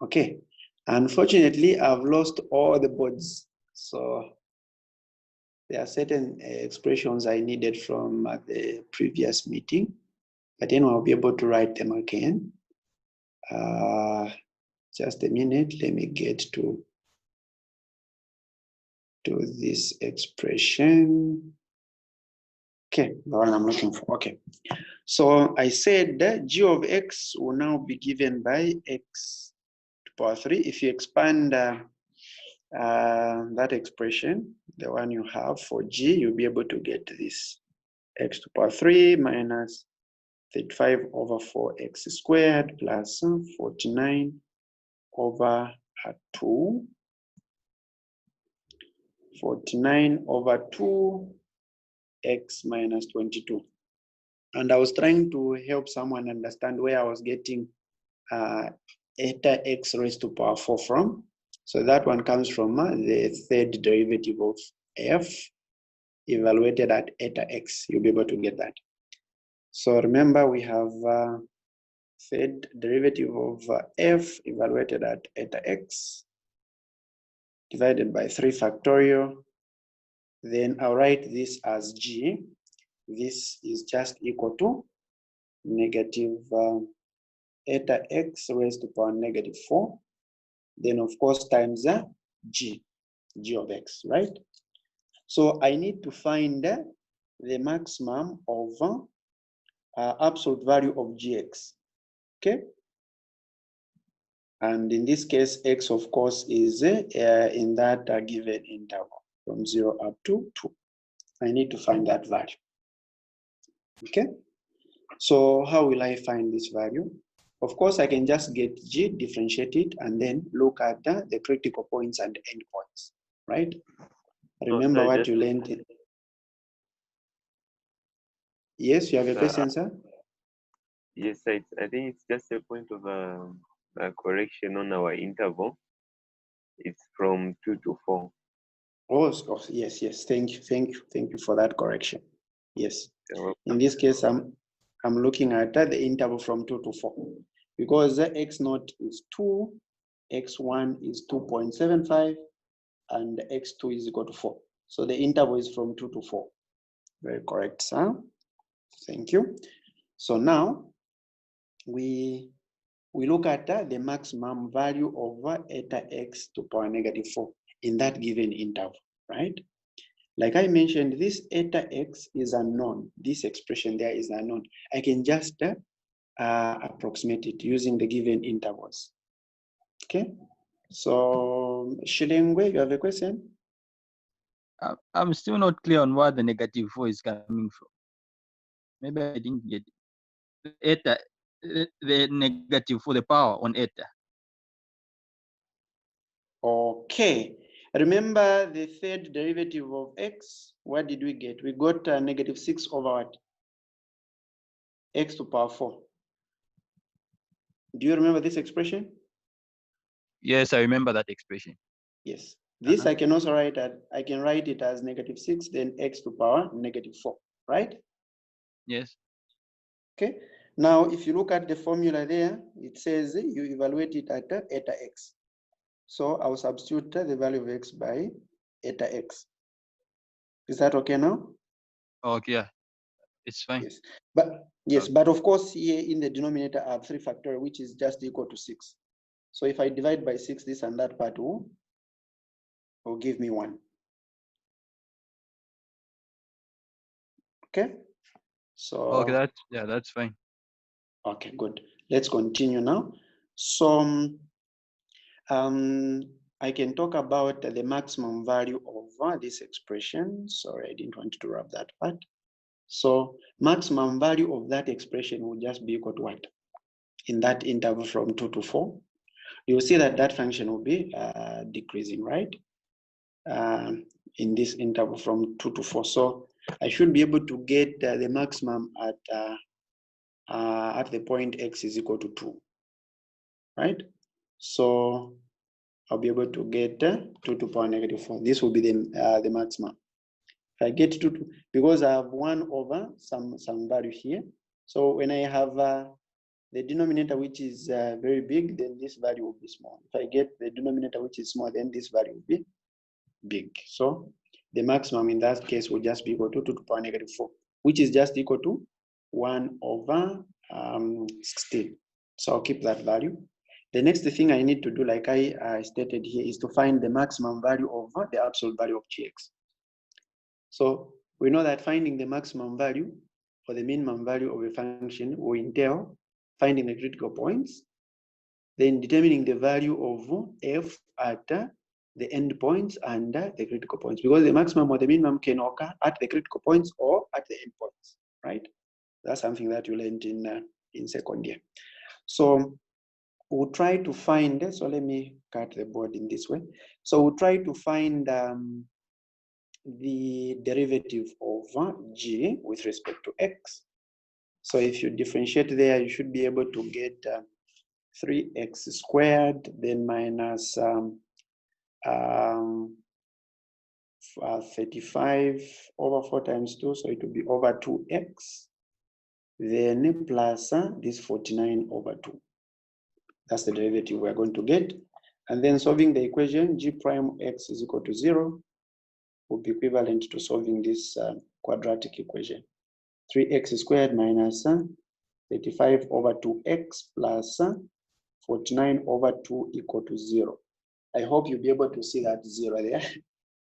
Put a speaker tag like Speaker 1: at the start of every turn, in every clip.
Speaker 1: Okay, unfortunately, I've lost all the boards. So there are certain expressions I needed from the previous meeting, but then I'll be able to write them again. Just a minute, let me get to this expression. Okay, the one I'm looking for. Okay, so I said that g of x will now be given by x to power 3. If you expand that expression, the one you have for g, you'll be able to get this x to power 3 minus 35 over 4x squared plus 49 over 2. 49 over 2 x minus 22. And I was trying to help someone understand where I was getting eta x raised to power 4 from. So that one comes from the third derivative of f evaluated at eta x. You'll be able to get that. So remember, we have third derivative of f evaluated at eta x divided by 3 factorial. Then I'll write this as g. This is just equal to negative eta x raised to power negative 4. Then, of course, times g of x, right? So I need to find the maximum of absolute value of gx, okay? And in this case, x, of course, is in that given interval from 0 up to 2. I need to find that value, okay? So how will I find this value? Of course, I can just get g, differentiate it, and then look at the critical points and endpoints, right? Remember what you learned. Yes, you have a question, sir?
Speaker 2: Yes, I think it's just a point of a correction on our interval. It's from 2 to 4.
Speaker 1: Oh, yes. Thank you for that correction. Yes. In this case, I'm looking at the interval from 2 to 4 because the x0 is 2, x1 is 2.75, and x2 is equal to 4. So the interval is from 2 to 4. Very correct, sir. Thank you. So now we look at the maximum value of eta x to power negative 4 in that given interval, right? Like I mentioned, this eta x is unknown. This expression there is unknown. I can just approximate it using the given intervals. Okay. So Shilengwe, you have a question?
Speaker 3: I'm still not clear on where the negative 4 is coming from. Maybe I didn't get it. Eta, the negative for the power on eta.
Speaker 1: Okay. Remember the third derivative of x? What did we get? We got negative 6 over what? X to power 4. Do you remember this expression?
Speaker 3: Yes, I remember that expression.
Speaker 1: Yes. This I can also write I can write it as negative 6, then x to power negative 4, right?
Speaker 3: Yes.
Speaker 1: Okay. Now, if you look at the formula there, it says you evaluate it at eta x. So I'll substitute the value of x by eta x. Is that okay now?
Speaker 3: Okay, yeah. It's fine.
Speaker 1: Yes. But of course, here in the denominator, I have 3 factorial, which is just equal to 6. So if I divide by 6, this and that part will give me 1. Okay. So
Speaker 3: okay, that's fine.
Speaker 1: Okay, good. Let's continue now. So I can talk about the maximum value of this expression. Sorry, I didn't want to wrap that part. So maximum value of that expression will just be equal to what? In that interval from 2 to 4. You'll see that that function will be decreasing, right? In this interval from 2 to 4. So I should be able to get the maximum at the point x is equal to 2, right? So I'll be able to get 2 to power negative 4. This will be the maximum. If I get 2 because I have 1 over some value here. So when I have the denominator which is very big, then this value will be small. If I get the denominator which is small, then this value will be big. So the maximum in that case will just be equal to 2 to the power negative 4, which is just equal to 1 over 16. So I'll keep that value. The next thing I need to do, like I stated here, is to find the maximum value over the absolute value of gx. So we know that finding the maximum value or the minimum value of a function will entail finding the critical points, then determining the value of f at the endpoints and the critical points, because the maximum or the minimum can occur at the critical points or at the endpoints, right? That's something that you learned in second year. So we'll try to find, so let me cut the board in this way. So we'll try to find the derivative of g with respect to x. So if you differentiate there, you should be able to get 3x squared, then minus 35 over 4 times 2, so it will be over 2x, then plus this 49 over 2. That's the derivative we're going to get. And then solving the equation, g prime x is equal to 0 will be equivalent to solving this quadratic equation. 3x squared minus 35 over 2x plus 49 over 2 equal to 0. I hope you'll be able to see that 0 there.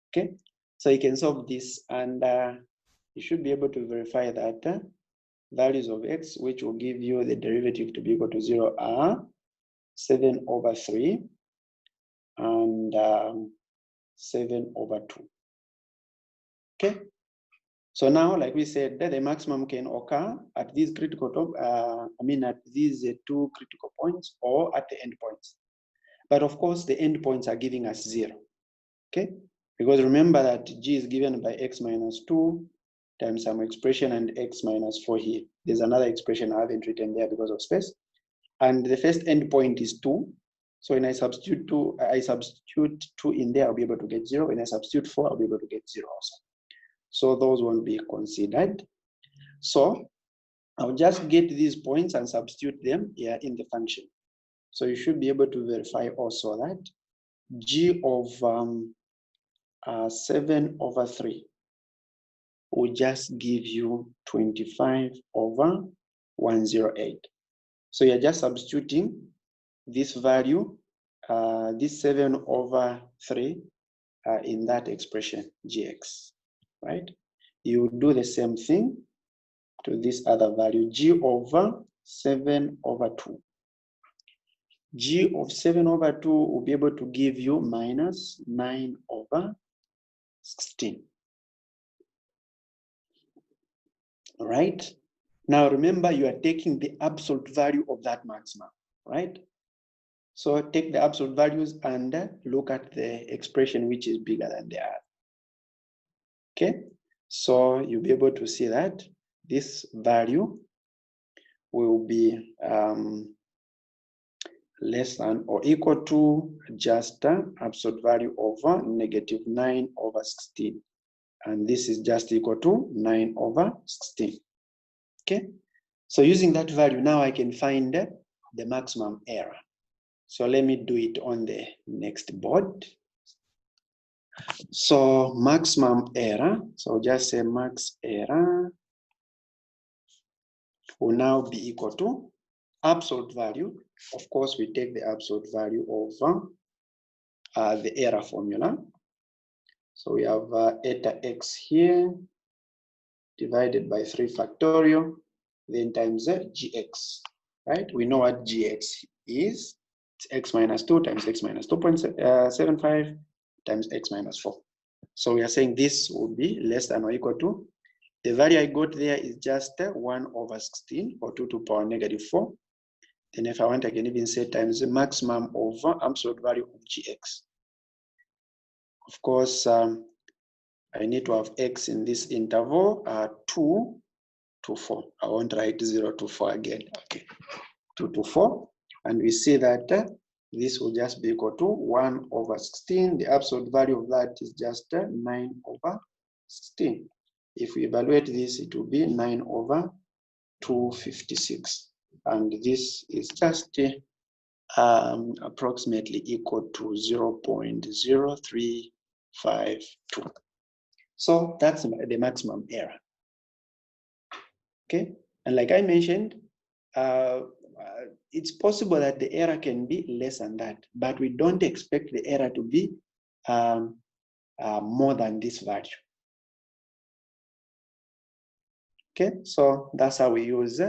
Speaker 1: Okay, so you can solve this, and you should be able to verify that values of x, which will give you the derivative to be equal to 0, are 7 over 3 and 7 over 2. Okay, so now, like we said, the maximum can occur at these critical at these 2 critical points or at the endpoints. But of course, the endpoints are giving us 0. Okay, because remember that g is given by x minus 2 times some expression and x minus 4 here. There's another expression I haven't written there because of space. And the first endpoint is 2. So when I substitute 2, in there, I'll be able to get 0. When I substitute 4, I'll be able to get 0 also. So those won't be considered. So I'll just get these points and substitute them here in the function. So you should be able to verify also that g of 7 over 3 will just give you 25 over 108. So you're just substituting this value, this 7 over 3 in that expression, gx, right? You do the same thing to this other value, g over 7 over 2. G of 7 over 2 will be able to give you minus 9 over 16. All right. Now remember, you are taking the absolute value of that maximum, right? So take the absolute values and look at the expression which is bigger than the other. Okay, so you'll be able to see that this value will be less than or equal to just absolute value over negative 9 over 16. And this is just equal to 9 over 16. Okay, so using that value, now I can find the maximum error. So let me do it on the next board. So maximum error, so just say max error will now be equal to absolute value. Of course, we take the absolute value of the error formula. So we have eta x here divided by 3 factorial, then times gx, right? We know what gx is. It's x minus 2 times x minus 2.75 times x minus 4. So we are saying this will be less than or equal to, the value I got there is just 1 over 16 or 2 to the power negative 4. Then if I want, I can even say times the maximum over absolute value of gx. Of course, I need to have x in this interval 2 to 4. I won't write 0 to 4 again. Okay, 2 to 4. And we see that this will just be equal to 1 over 16. The absolute value of that is just 9 over 16. If we evaluate this, it will be 9 over 256. and this is just approximately equal to 0.0352. So that's the maximum error. Okay, and like I mentioned, it's possible that the error can be less than that, but we don't expect the error to be more than this value. Okay, so that's how we use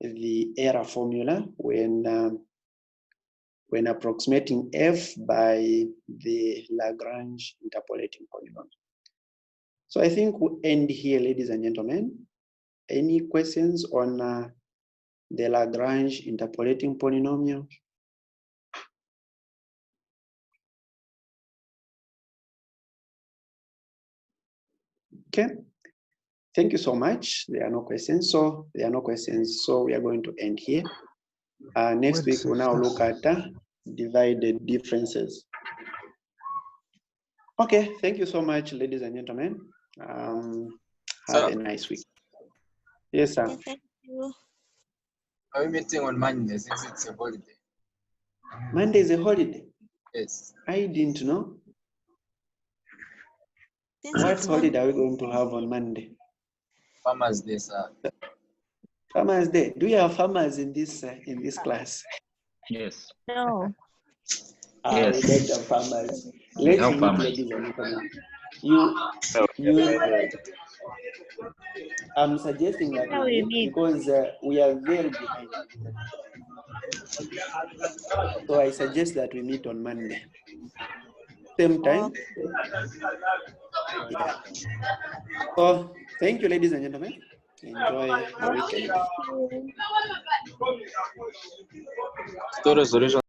Speaker 1: the error formula when approximating f by the Lagrange interpolating polynomial. So I think we'll end here, ladies and gentlemen. Any questions on the Lagrange interpolating polynomial? Okay, thank you so much. There are no questions, so we are going to end here. Next week, we'll now look at divided differences. Okay, thank you so much, ladies and gentlemen. Have a nice week. Yes, sir.
Speaker 4: Thank you.
Speaker 5: Are we meeting on Monday since it's a holiday?
Speaker 1: Monday is a holiday.
Speaker 5: Yes.
Speaker 1: I didn't know.
Speaker 4: Since
Speaker 1: What
Speaker 4: it's
Speaker 1: holiday are we
Speaker 4: Monday.
Speaker 1: going to have on Monday?
Speaker 5: Farmers Day, sir.
Speaker 1: Farmers Day. Do you have farmers in this class?
Speaker 6: Yes.
Speaker 4: No.
Speaker 6: Yes.
Speaker 1: We don't have farmers.
Speaker 6: We
Speaker 1: Let's
Speaker 6: have
Speaker 1: meet,
Speaker 6: farmers.
Speaker 1: ladies and gentlemen.
Speaker 2: So,
Speaker 1: I'm suggesting that
Speaker 4: How
Speaker 1: we
Speaker 4: we
Speaker 1: meet
Speaker 4: meet?
Speaker 1: because we are very behind. So I suggest that we meet on Monday. Same time. Yeah. So thank you, ladies and gentlemen. Enjoy the weekend.
Speaker 4: Thank you.
Speaker 5: Story solution.